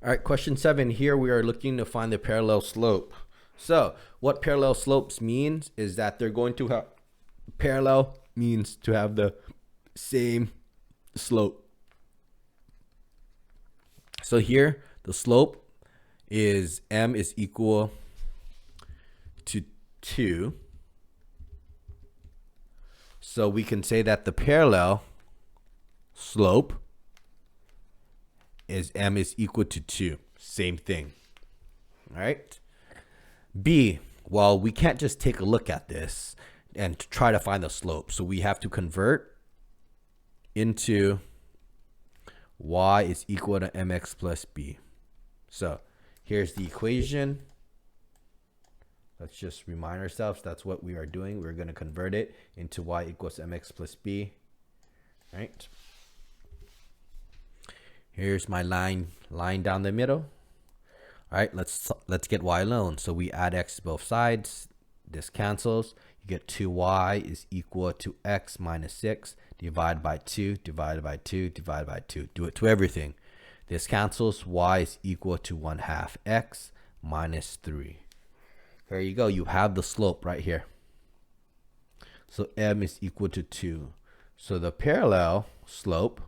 All right, question 7. Here we are looking to find the parallel slope. So what parallel slopes means is that they're going to have parallel means to have the same slope. So here the slope is m is equal to 2. So we can say that the parallel slope is m is equal to 2. Same thing. All right. B, well, we can't just take a look at this and try to find the slope. So we have to convert into y is equal to mx plus b. So here's the equation. Let's just remind ourselves that's what we are doing. We're going to convert it into y equals mx plus b. Right? Here's my line down the middle. All right, let's get y alone. So we add x to both sides. This cancels. You get 2y is equal to x minus 6 divided by 2 divided by 2 divided by 2. Do it to everything. This cancels. Y is equal to 1/2 x minus 3. There you go. You have the slope right here. So m is equal to 2. So the parallel slope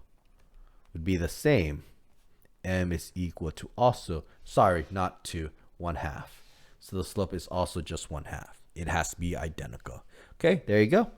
would be the same. M is equal to also, sorry, not 2, 1/2. So the slope is also just 1/2. It has to be identical. Okay, there you go.